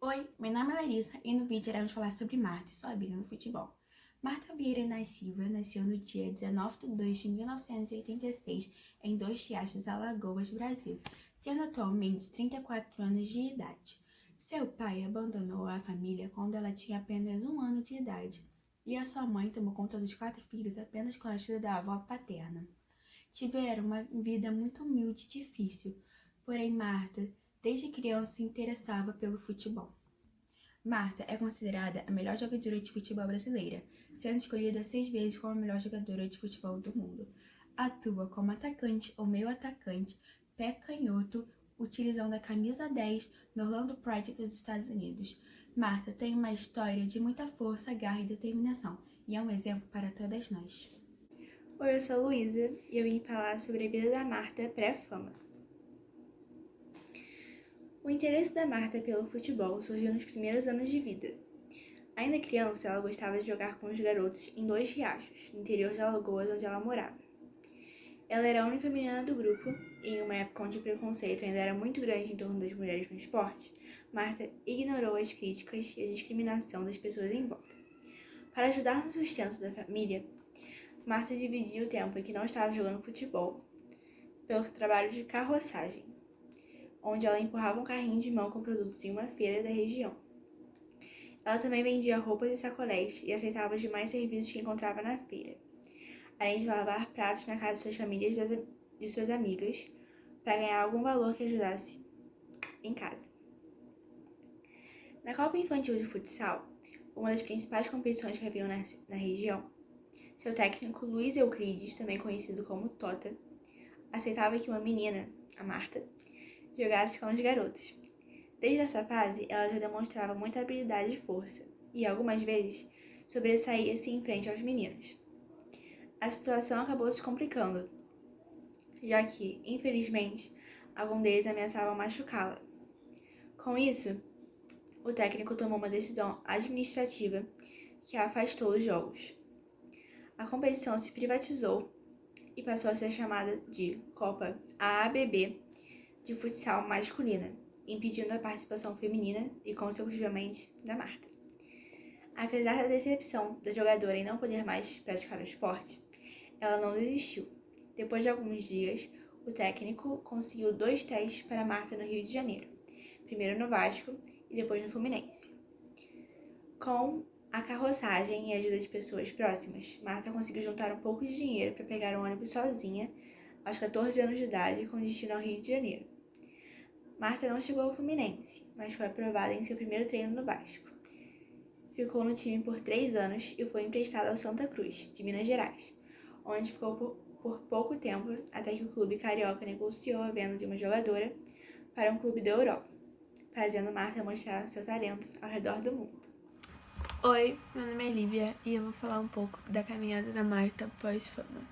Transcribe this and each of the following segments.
Oi, meu nome é Larissa e no vídeo iremos falar sobre Marta e sua vida no futebol. Marta Vieira Inês Silva nasceu no dia 19 de 2 de 1986 em Dois Riachos, Alagoas, Brasil, tendo atualmente 34 anos de idade. Seu pai abandonou a família quando ela tinha apenas 1 ano de idade e a sua mãe tomou conta dos 4 filhos apenas com a ajuda da avó paterna. Tiveram uma vida muito humilde e difícil, porém Marta, desde criança, se interessava pelo futebol. Marta é considerada a melhor jogadora de futebol brasileira, sendo escolhida 6 vezes como a melhor jogadora de futebol do mundo. Atua como atacante ou meio atacante, pé canhoto, utilizando a camisa 10 no Orlando Pride dos Estados Unidos. Marta tem uma história de muita força, garra e determinação, e é um exemplo para todas nós. Oi, eu sou Luísa e eu vim falar sobre a vida da Marta pré-fama. O interesse da Marta pelo futebol surgiu nos primeiros anos de vida. Ainda criança, ela gostava de jogar com os garotos em Dois Riachos, no interior de Alagoas, onde ela morava. Ela era a única menina do grupo e, em uma época onde o preconceito ainda era muito grande em torno das mulheres no esporte, Marta ignorou as críticas e a discriminação das pessoas em volta. Para ajudar no sustento da família, Marta dividia o tempo em que não estava jogando futebol pelo trabalho de carroçagem, onde ela empurrava um carrinho de mão com produtos em uma feira da região. Ela também vendia roupas e sacolés e aceitava os demais serviços que encontrava na feira, além de lavar pratos na casa de suas famílias e de suas amigas, para ganhar algum valor que ajudasse em casa. Na Copa Infantil de Futsal, uma das principais competições que haviam na região, seu técnico Luiz Euclides, também conhecido como Tota, aceitava que uma menina, a Marta, jogasse com os garotos. Desde essa fase, ela já demonstrava muita habilidade e força, e algumas vezes sobressaía-se em frente aos meninos. A situação acabou se complicando, já que, infelizmente, algum deles ameaçavam machucá-la. Com isso, o técnico tomou uma decisão administrativa que a afastou dos jogos. A competição se privatizou e passou a ser chamada de Copa AABB de futsal masculina, impedindo a participação feminina e, consecutivamente, da Marta. Apesar da decepção da jogadora em não poder mais praticar o esporte, ela não desistiu. Depois de alguns dias, o técnico conseguiu 2 testes para Marta no Rio de Janeiro, primeiro no Vasco e depois no Fluminense. Com a carroçagem e a ajuda de pessoas próximas, Marta conseguiu juntar um pouco de dinheiro para pegar um ônibus sozinha aos 14 anos de idade com destino ao Rio de Janeiro. Marta não chegou ao Fluminense, mas foi aprovada em seu primeiro treino no Vasco. Ficou no time por 3 anos e foi emprestada ao Santa Cruz, de Minas Gerais, onde ficou por pouco tempo até que o clube carioca negociou a venda de uma jogadora para um clube da Europa, fazendo Marta mostrar seu talento ao redor do mundo. Oi, meu nome é Lívia e eu vou falar um pouco da caminhada da Marta pós-fama.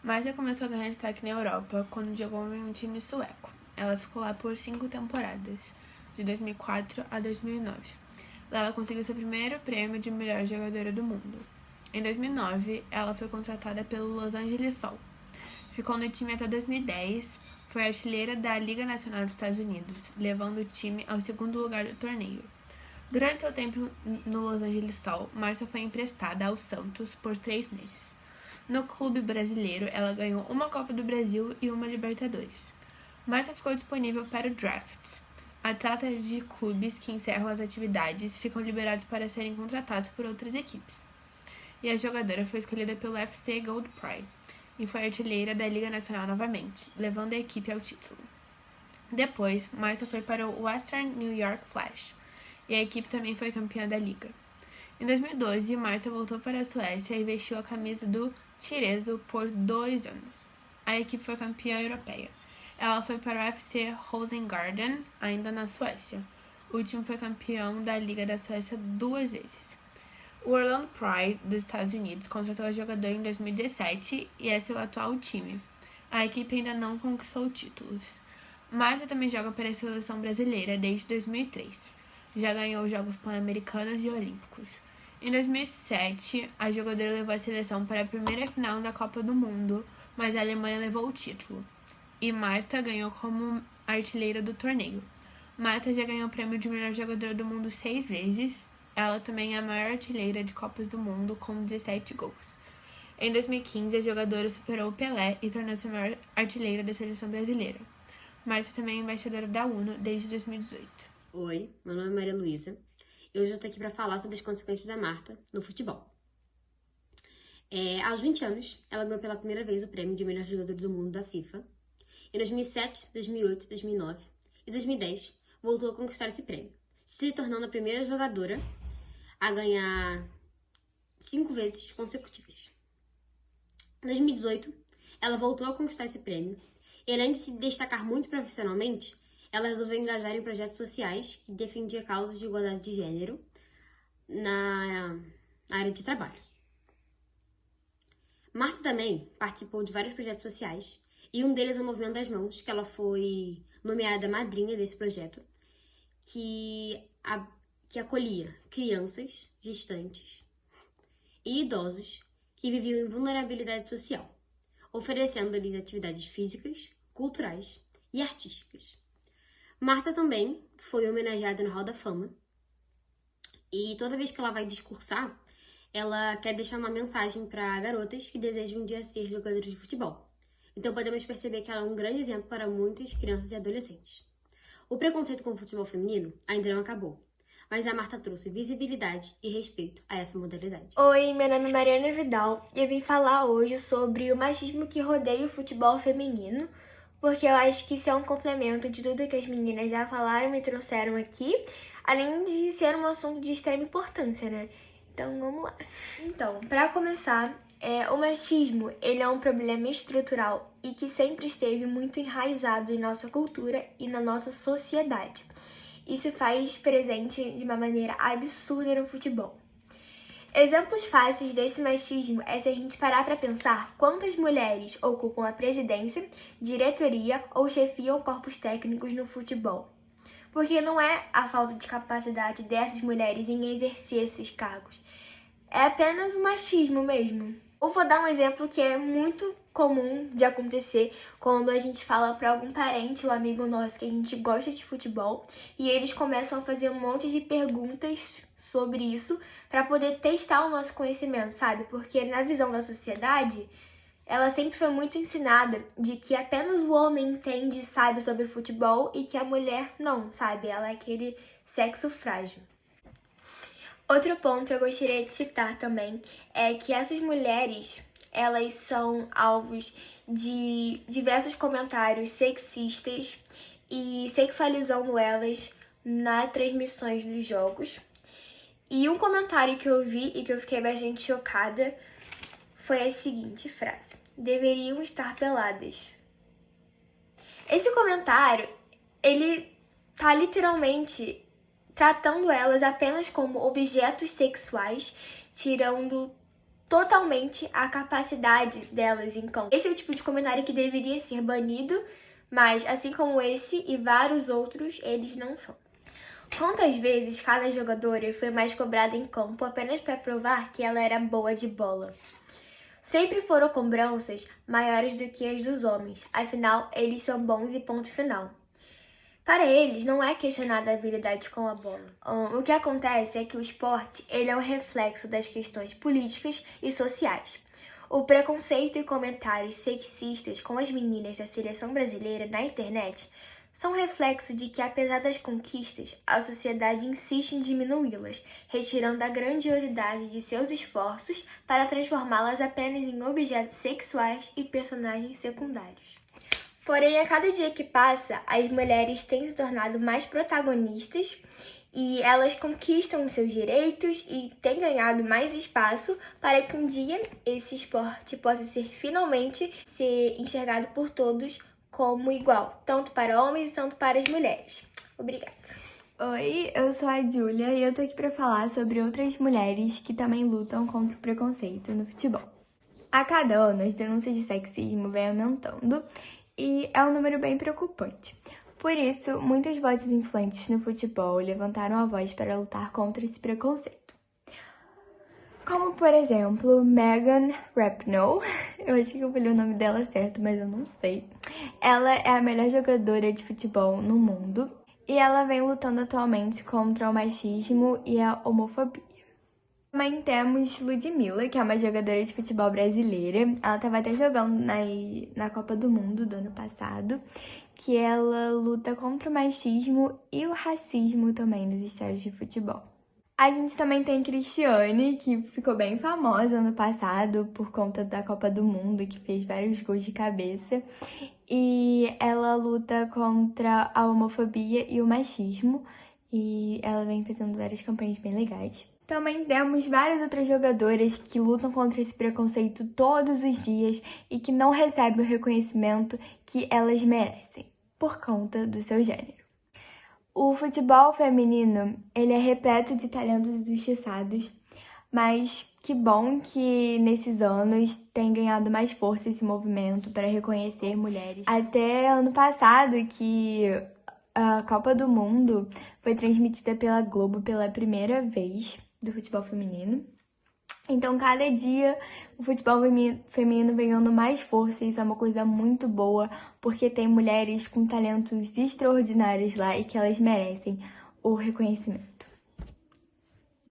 Marta começou a ganhar destaque na Europa quando jogou em um time sueco. Ela ficou lá por 5 temporadas, de 2004 a 2009. Lá ela conseguiu seu primeiro prêmio de melhor jogadora do mundo. Em 2009, ela foi contratada pelo Los Angeles Sol. Ficou no time até 2010, foi artilheira da Liga Nacional dos Estados Unidos, levando o time ao segundo lugar do torneio. Durante seu tempo no Los Angeles Sol, Marta foi emprestada ao Santos por 3 meses. No clube brasileiro, ela ganhou uma Copa do Brasil e uma Libertadores. Marta ficou disponível para o draft. Atletas de clubes que encerram as atividades ficam liberados para serem contratados por outras equipes. E a jogadora foi escolhida pelo FC Gold Pride e foi artilheira da Liga Nacional novamente, levando a equipe ao título. Depois, Marta foi para o Western New York Flash, e a equipe também foi campeã da liga. Em 2012, Marta voltou para a Suécia e vestiu a camisa do Tireso por 2 anos. A equipe foi campeã europeia. Ela foi para o FC Rosengarden, ainda na Suécia. O time foi campeão da Liga da Suécia 2 vezes. O Orlando Pride dos Estados Unidos contratou a jogadora em 2017 e é seu atual time. A equipe ainda não conquistou títulos. Marta também joga para a seleção brasileira desde 2003. Já ganhou os Jogos Pan-Americanos e Olímpicos. Em 2007, a jogadora levou a seleção para a primeira final da Copa do Mundo, mas a Alemanha levou o título. E Marta ganhou como artilheira do torneio. Marta já ganhou o prêmio de melhor jogadora do mundo 6 vezes. Ela também é a maior artilheira de Copas do Mundo, com 17 gols. Em 2015, a jogadora superou o Pelé e tornou-se a maior artilheira da seleção brasileira. Marta também é embaixadora da ONU desde 2018. Oi, meu nome é Maria Luísa e hoje eu tô aqui para falar sobre as consequências da Marta no futebol. Aos 20 anos, ela ganhou pela primeira vez o prêmio de melhor jogadora do mundo da FIFA. Em 2007, 2008, 2009 e 2010, voltou a conquistar esse prêmio, se tornando a primeira jogadora a ganhar 5 vezes consecutivas. Em 2018, ela voltou a conquistar esse prêmio e, além de se destacar muito profissionalmente, ela resolveu engajar em projetos sociais que defendiam causas de igualdade de gênero na área de trabalho. Marta também participou de vários projetos sociais e um deles é o Movimento das Mãos, que ela foi nomeada madrinha desse projeto, que acolhia crianças, gestantes e idosos que viviam em vulnerabilidade social, oferecendo-lhes atividades físicas, culturais e artísticas. Marta também foi homenageada no Hall da Fama e toda vez que ela vai discursar, ela quer deixar uma mensagem para garotas que desejam um dia ser jogadoras de futebol. Então podemos perceber que ela é um grande exemplo para muitas crianças e adolescentes. O preconceito com o futebol feminino ainda não acabou, mas a Marta trouxe visibilidade e respeito a essa modalidade. Oi, meu nome é Mariana Vidal e eu vim falar hoje sobre o machismo que rodeia o futebol feminino, porque eu acho que isso é um complemento de tudo que as meninas já falaram e trouxeram aqui, além de ser um assunto de extrema importância, né? Então, vamos lá. Então, para começar, o machismo, ele é um problema estrutural e que sempre esteve muito enraizado em nossa cultura e na nossa sociedade. E se faz presente de uma maneira absurda no futebol. Exemplos fáceis desse machismo é se a gente parar para pensar quantas mulheres ocupam a presidência, diretoria ou chefiam corpos técnicos no futebol. Porque não é a falta de capacidade dessas mulheres em exercer esses cargos, é apenas o machismo mesmo. Eu vou dar um exemplo que é muito comum de acontecer quando a gente fala para algum parente ou amigo nosso que a gente gosta de futebol e eles começam a fazer um monte de perguntas sobre isso para poder testar o nosso conhecimento, sabe? Porque na visão da sociedade, ela sempre foi muito ensinada de que apenas o homem entende e sabe sobre futebol e que a mulher não, sabe? Ela é aquele sexo frágil. Outro ponto que eu gostaria de citar também é que essas mulheres, elas são alvos de diversos comentários sexistas e sexualizando elas nas transmissões dos jogos. E um comentário que eu vi e que eu fiquei bastante chocada foi a seguinte frase: deveriam estar peladas. Esse comentário, ele tá literalmente tratando elas apenas como objetos sexuais, tirando totalmente a capacidade delas em campo. Esse é o tipo de comentário que deveria ser banido, mas assim como esse e vários outros, eles não são. Quantas vezes cada jogadora foi mais cobrada em campo apenas para provar que ela era boa de bola? Sempre foram cobranças maiores do que as dos homens, afinal, eles são bons e ponto final. Para eles, não é questionada a habilidade com a bola. O que acontece é que o esporte ele é um reflexo das questões políticas e sociais. O preconceito e comentários sexistas com as meninas da seleção brasileira na internet são reflexo de que, apesar das conquistas, a sociedade insiste em diminuí-las, retirando a grandiosidade de seus esforços para transformá-las apenas em objetos sexuais e personagens secundários. Porém, a cada dia que passa, as mulheres têm se tornado mais protagonistas e elas conquistam os seus direitos e têm ganhado mais espaço para que um dia esse esporte possa finalmente ser enxergado por todos como igual, tanto para homens quanto para as mulheres. Obrigada. Oi, eu sou a Júlia e eu tô aqui pra falar sobre outras mulheres que também lutam contra o preconceito no futebol. A cada ano, as denúncias de sexismo vêm aumentando e é um número bem preocupante. Por isso, muitas vozes influentes no futebol levantaram a voz para lutar contra esse preconceito. Como, por exemplo, Megan Rapinoe, eu acho que eu falei o nome dela certo, mas eu não sei. Ela é a melhor jogadora de futebol no mundo e ela vem lutando atualmente contra o machismo e a homofobia. Também temos Ludmilla, que é uma jogadora de futebol brasileira. Ela estava até jogando na Copa do Mundo do ano passado, que ela luta contra o machismo e o racismo também nos estádios de futebol. A gente também tem Cristiane, que ficou bem famosa ano passado por conta da Copa do Mundo, que fez vários gols de cabeça. E ela luta contra a homofobia e o machismo, e ela vem fazendo várias campanhas bem legais. Também temos várias outras jogadoras que lutam contra esse preconceito todos os dias e que não recebem o reconhecimento que elas merecem por conta do seu gênero. O futebol feminino, ele é repleto de talentos injustiçados, mas que bom que nesses anos tem ganhado mais força esse movimento para reconhecer mulheres. Até ano passado, que a Copa do Mundo foi transmitida pela Globo pela primeira vez do futebol feminino. Então, cada dia o futebol feminino vem ganhando mais força, e isso é uma coisa muito boa, porque tem mulheres com talentos extraordinários lá e que elas merecem o reconhecimento.